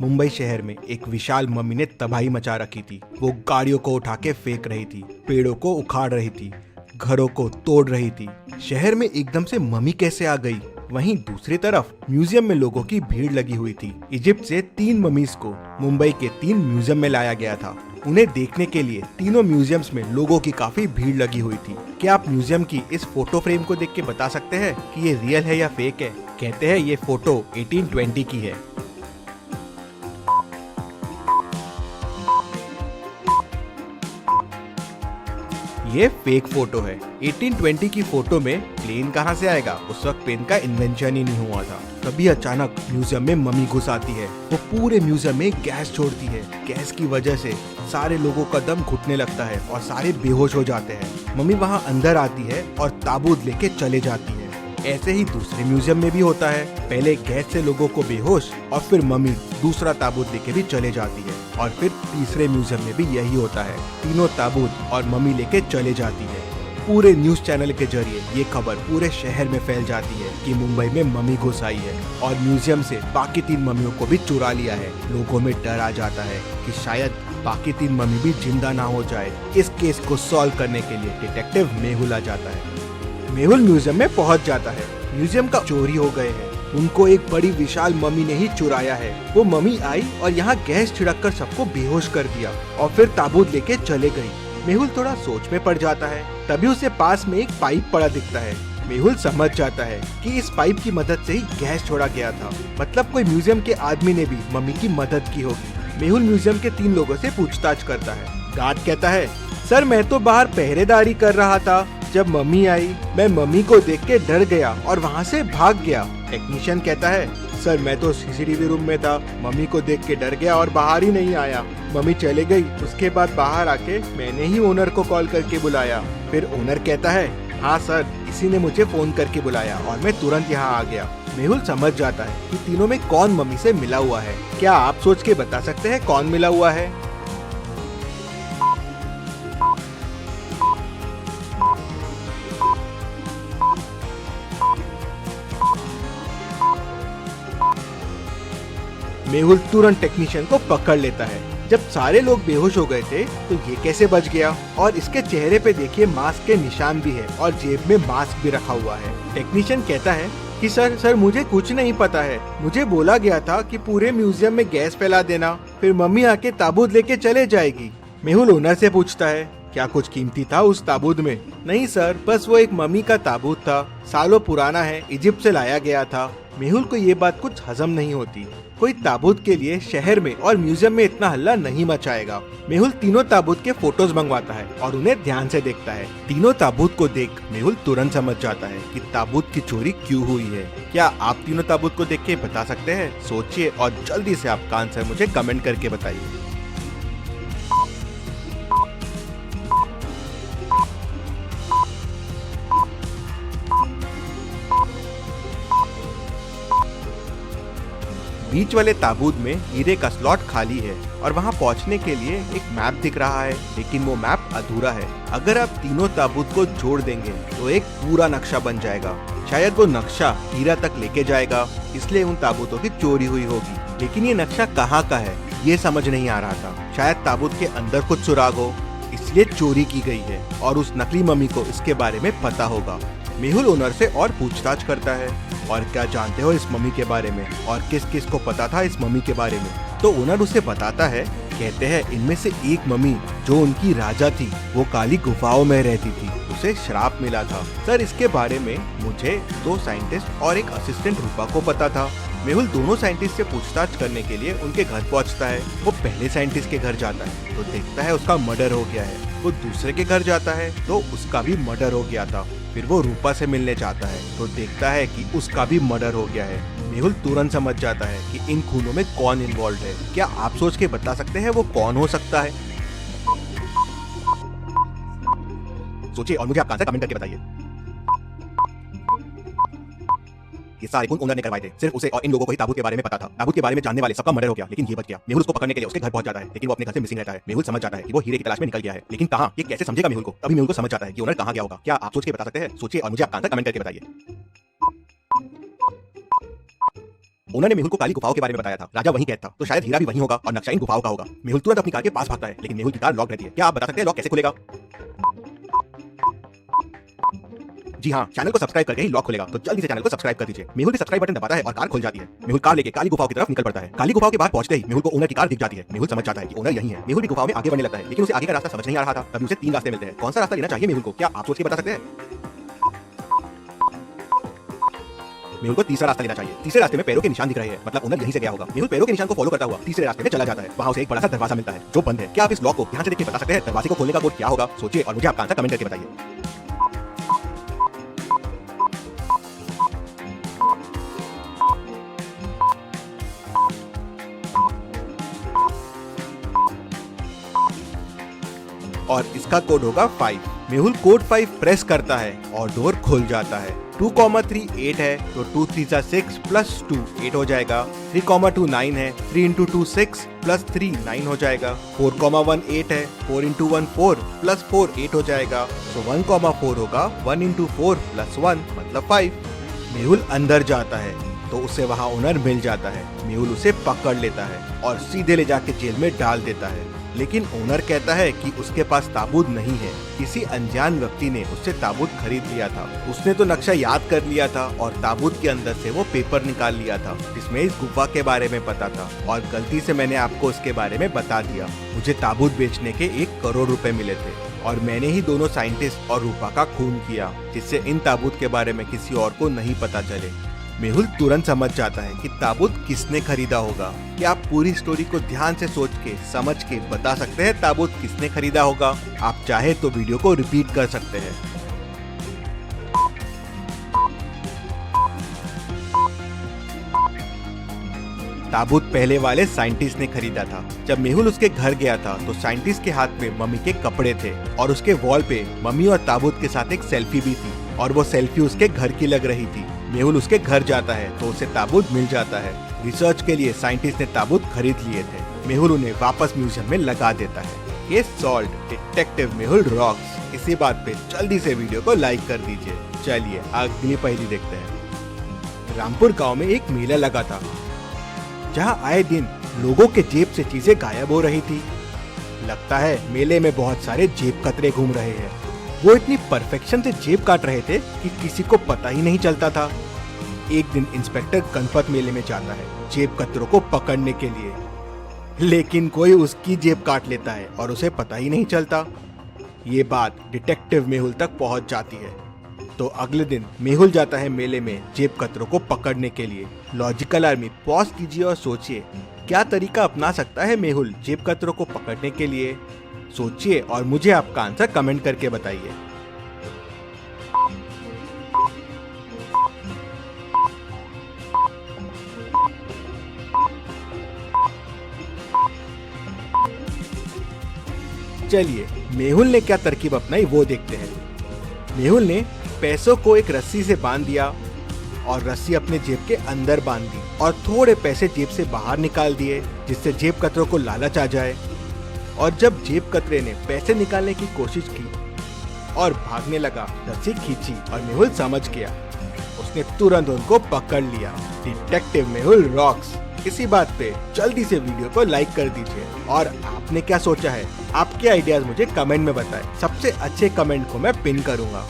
मुंबई शहर में एक विशाल मम्मी ने तबाही मचा रखी थी। वो गाड़ियों को उठा के फेंक रही थी, पेड़ों को उखाड़ रही थी, घरों को तोड़ रही थी। शहर में एकदम से मम्मी कैसे आ गई? वहीं दूसरी तरफ म्यूजियम में लोगों की भीड़ लगी हुई थी। इजिप्ट से 3 ममीज को मुंबई के 3 म्यूजियम में लाया गया था। उन्हें देखने के लिए तीनों म्यूजियम्स में लोगों की काफी भीड़ लगी हुई थी। क्या आप म्यूजियम की इस फोटो फ्रेम को देख के बता सकते हैं कि ये रियल है या फेक है? कहते हैं ये फोटो 1820 की है। ये फेक फोटो है। 1820 की फोटो में प्लेन कहाँ से आएगा? उस वक्त प्लेन का इन्वेंशन ही नहीं हुआ था। तभी अचानक म्यूजियम में मम्मी घुस आती है। वो पूरे म्यूजियम में गैस छोड़ती है। गैस की वजह से सारे लोगों का दम घुटने लगता है और सारे बेहोश हो जाते हैं। मम्मी वहाँ अंदर आती है और ताबूत लेके चले जाती है। ऐसे ही दूसरे म्यूजियम में भी होता है। पहले गैस से लोगों को बेहोश और फिर मम्मी दूसरा ताबूत लेके भी चले जाती है। और फिर तीसरे म्यूजियम में भी यही होता है। तीनों ताबूत और मम्मी लेके चले जाती है। पूरे न्यूज चैनल के जरिए ये खबर पूरे शहर में फैल जाती है कि मुंबई में मम्मी घुस आई है और म्यूजियम से बाकी 3 मम्मियों को भी चुरा लिया है। लोगों में डर आ जाता है कि शायद बाकी 3 मम्मी भी जिंदा ना हो जाए। इस केस को सॉल्व करने के लिए डिटेक्टिव मेहुल आ जाता है। मेहुल म्यूजियम में पहुंच जाता है। म्यूजियम का चोरी हो गए हैं। उनको एक बड़ी विशाल मम्मी ने ही चुराया है। वो मम्मी आई और यहाँ गैस छिड़क कर सबको बेहोश कर दिया और फिर ताबूत लेके चले गई। मेहुल थोड़ा सोच में पड़ जाता है। तभी उसे पास में एक पाइप पड़ा दिखता है। मेहुल समझ जाता है कि इस पाइप की मदद से ही गैस छोड़ा गया था। मतलब कोई म्यूजियम के आदमी ने भी मम्मी की मदद की होगी। मेहुल म्यूजियम के 3 लोगों से पूछताछ करता है। गार्ड कहता है, सर मैं तो बाहर पहरेदारी कर रहा था। जब मम्मी आई मैं मम्मी को देख के डर गया और वहाँ से भाग गया। टेक्नीशियन कहता है, सर मैं तो सीसीटीवी रूम में था। मम्मी को देख के डर गया और बाहर ही नहीं आया। मम्मी चले गई। उसके बाद बाहर आके मैंने ही ओनर को कॉल करके बुलाया। फिर ओनर कहता है, हाँ सर इसी ने मुझे फोन करके बुलाया और मैं तुरंत यहाँ आ गया। मेहुल समझ जाता है कि तीनों में कौन मम्मी से मिला हुआ है। क्या आप सोच के बता सकते हैं कौन मिला हुआ है? मेहुल तुरंत टेक्नीशियन को पकड़ लेता है। जब सारे लोग बेहोश हो गए थे तो ये कैसे बच गया? और इसके चेहरे पे देखिए मास्क के निशान भी है और जेब में मास्क भी रखा हुआ है। टेक्नीशियन कहता है कि सर मुझे कुछ नहीं पता है। मुझे बोला गया था कि पूरे म्यूजियम में गैस फैला देना, फिर मम्मी आके ताबूत लेके चले जाएगी। मेहुल ओनर से पूछता है, क्या कुछ कीमती था उस ताबूत में? नहीं सर, बस वो एक मम्मी का ताबूत था। सालों पुराना है, इजिप्ट से लाया गया था। मेहुल को ये बात कुछ हजम नहीं होती। कोई ताबूत के लिए शहर में और म्यूजियम में इतना हल्ला नहीं मचाएगा। मेहुल तीनों ताबूत के फोटोज मंगवाता है और उन्हें ध्यान से देखता है। तीनों ताबूत को देख मेहुल तुरंत समझ जाता है कि ताबूत की चोरी क्यों हुई है। क्या आप तीनों ताबूत को देख के बता सकते हैं? सोचिए और जल्दी से आपका आंसर मुझे कमेंट करके बताइए। बीच वाले ताबूत में हीरे का स्लॉट खाली है और वहां पहुंचने के लिए एक मैप दिख रहा है, लेकिन वो मैप अधूरा है। अगर आप तीनों ताबूत को जोड़ देंगे तो एक पूरा नक्शा बन जाएगा। शायद वो नक्शा हीरा तक लेके जाएगा, इसलिए उन ताबूतों की चोरी हुई होगी। लेकिन ये नक्शा कहाँ का है ये समझ नहीं आ रहा था। शायद ताबूत के अंदर कुछ सुराग हो, इसलिए चोरी की गई है और उस नकली मम्मी को इसके बारे में पता होगा। मेहुल ओनर से और पूछताछ करता है, और क्या जानते हो इस मम्मी के बारे में और किस किस को पता था इस मम्मी के बारे में? तो ओनर उसे बताता है। कहते हैं इनमें से एक मम्मी जो उनकी राजा थी वो काली गुफाओं में रहती थी, उसे श्राप मिला था। सर इसके बारे में मुझे 2 साइंटिस्ट और एक असिस्टेंट रूपा को पता था। मेहुल दोनों साइंटिस्ट से पूछताछ करने के लिए उनके घर पहुंचता है। वो पहले साइंटिस्ट के घर जाता है तो देखता है उसका मर्डर हो गया है। वो दूसरे के घर जाता है तो उसका भी मर्डर हो गया था। फिर वो रूपा से मिलने जाता है तो देखता है कि उसका भी मर्डर हो गया है। मेहुल तुरंत समझ जाता है कि इन खूनों में कौन इन्वॉल्व है। क्या आप सोच के बता सकते हैं वो कौन हो सकता है? सोचिए और मुझे आपका आंसर कमेंट करके बताइए। ये सारे खून ओनर ने करवाए थे। सिर्फ उसे और इन लोगों को ही ताबूत के बारे में पता था। ताबूत के बारे में जानने वाले सबका मर्डर हो गया, लेकिन ये बच गया। मेहुल उसको पकड़ने के लिए उसके घर पहुंच जाता है, लेकिन वो अपने घर से मिसिंग रहता है। मेहुल समझ जाता है कि वो हीरे की तलाश में निकल गया है, लेकिन कहां? ये कैसे समझेगा मेहुल को? तभी मेहुल को समझ जाता है कि ओनर कहां गया होगा। क्या आप सोच के बता सकते हैं? सोचिए और मुझे आपका आंसर कमेंट करके बताइए। ओनर ने मेहुल को काली गुफाओं के बारे में बताया था। राजा वहीं कैद था, तो शायद हीरा भी वहीं होगा और नक्शा इन गुफाओं का होगा। मेहुल तुरंत अपनी कार के पास भागता है, लेकिन मेहुल की कार लॉक रहती है। क्या आप बता सकते हैं लॉक कैसे खुलेगा? जी हाँ, चैनल को सब्सक्राइब करके ही लॉक खुलेगा, तो जल्दी से चैनल को सब्सक्राइब कर दीजिए। मेहुल भी सब्सक्राइब बटन दबाता है और कार खुल जाती है। मेहुल कार लेके काली गुफाओं की तरफ निकल पड़ता है। काली गुफाओं के बाहर पहुंचते ही मेहुल को ओनर की कार दिख जाती है। मेहुल समझ जाता है कि ओनर यही है। मेहुल भी गुफाओं में आगे बढ़ने लगता है, लेकिन उसे आगे का रास्ता समझ नहीं आ रहा था। तभी उसे 3 रास्ते मिलते हैं। कौन सा रास्ता लेना चाहिए मेहुल को, क्या आप सोच के बता सकते हैं? मेहुल को तीसरा रास्ता लेना चाहिए। तीसरे रास्ते में पैरों के निशान दिख रहे हैं, मतलब ओनर यहीं से गया होगा। मेहुल पैरों के निशान को फॉलो करता हुआ तीसरे रास्ते में चला जाता है। वहाँ उसे एक बड़ा सा दरवाजा मिलता है जो बंद है। क्या आप इस लॉक को ध्यान से देख के बता सकते हैं दरवाजे को खोलने का कोड क्या होगा? सोचिए और मुझे आपका आंसर कमेंट करके बताइए। और इसका कोड होगा 5। मेहुल कोड 5 प्रेस करता है और डोर खुल जाता है। 2,3 8 है, तो 2 3 6 प्लस 2 8 हो जाएगा। 3,2 9 है, 3 into 2 6 प्लस 3 9 हो जाएगा। 4,1 8 है, 4 into 1 4 प्लस 4 8 हो जाएगा। तो 1,4 होगा 1 into 4 प्लस 1 मतलब 5। मेहुल अंदर जाता है तो उसे वहाँ ओनर मिल जाता है। मेहुल उसे पकड़ लेता है और सीधे ले जाके जेल में डाल देता है, लेकिन ओनर कहता है कि उसके पास ताबूत नहीं है। किसी अनजान व्यक्ति ने उससे ताबूत खरीद लिया था। उसने तो नक्शा याद कर लिया था और ताबूत के अंदर से वो पेपर निकाल लिया था जिसमें इस गुफा के बारे में पता था, और गलती से मैंने आपको इसके बारे में बता दिया। मुझे ताबूत बेचने के 1 करोड़ रुपए मिले थे और मैंने ही दोनों साइंटिस्ट और रूपा का खून किया, जिससे इन ताबूत के बारे में किसी और को नहीं पता चले। मेहुल तुरंत समझ जाता है कि ताबूत किसने खरीदा होगा। क्या आप पूरी स्टोरी को ध्यान से सोच के समझ के बता सकते हैं ताबूत किसने खरीदा होगा? आप चाहे तो वीडियो को रिपीट कर सकते हैं। ताबूत पहले वाले साइंटिस्ट ने खरीदा था। जब मेहुल उसके घर गया था तो साइंटिस्ट के हाथ में मम्मी के कपड़े थे और उसके वॉल पे मम्मी और ताबूत के साथ एक सेल्फी भी थी, और वो सेल्फी उसके घर की लग रही थी। मेहुल उसके घर जाता है तो उसे ताबूत मिल जाता है। रिसर्च के लिए साइंटिस्ट ने ताबूत खरीद लिए थे। मेहुल उन्हें वापस म्यूजियम में लगा देता है। Case solved, detective Mehul rocks. इसी बात पे जल्दी से वीडियो को लाइक कर दीजिए। चलिए अगली पहेली देखते हैं। रामपुर गांव में एक मेला लगा था जहां आए दिन लोगों के जेब से चीजें गायब हो रही थी। लगता है मेले में बहुत सारे जेब कतरे घूम रहे हैं। वो इतनी परफेक्शन से जेब काट रहे थे कि किसी को पता ही नहीं चलता था। एक दिन इंस्पेक्टर गणपत मेले में जाता है जेब कतरों को पकड़ने के लिए, लेकिन कोई उसकी जेब काट लेता है और उसे पता ही नहीं चलता। ये बात डिटेक्टिव मेहुल तक पहुंच जाती है। तो अगले दिन मेहुल जाता है मेले में जेब कतरों को पकड़ने के लिए। लॉजिकल आर्मी पॉज कीजिए और सोचिए क्या तरीका अपना सकता है मेहुल जेब कतरों को पकड़ने के लिए? सोचिए और मुझे आपका आंसर कमेंट करके बताइए। चलिए मेहुल ने क्या तरकीब अपनाई वो देखते हैं। मेहुल ने पैसों को एक रस्सी से बांध दिया और रस्सी अपने जेब के अंदर बांध दी और थोड़े पैसे जेब से बाहर निकाल दिए, जिससे जेब कतरों को लालच आ जाए। और जब जेब कतरे ने पैसे निकालने की कोशिश की और भागने लगा, रस्सी खींची और मेहुल समझ गया। उसने तुरंत उनको पकड़ लिया। Detective Mehul rocks. इसी बात पे जल्दी से वीडियो को लाइक कर दीजिए। और आपने क्या सोचा है? आपके आइडियाज मुझे कमेंट में बताएं। सबसे अच्छे कमेंट को मैं पिन करूंगा।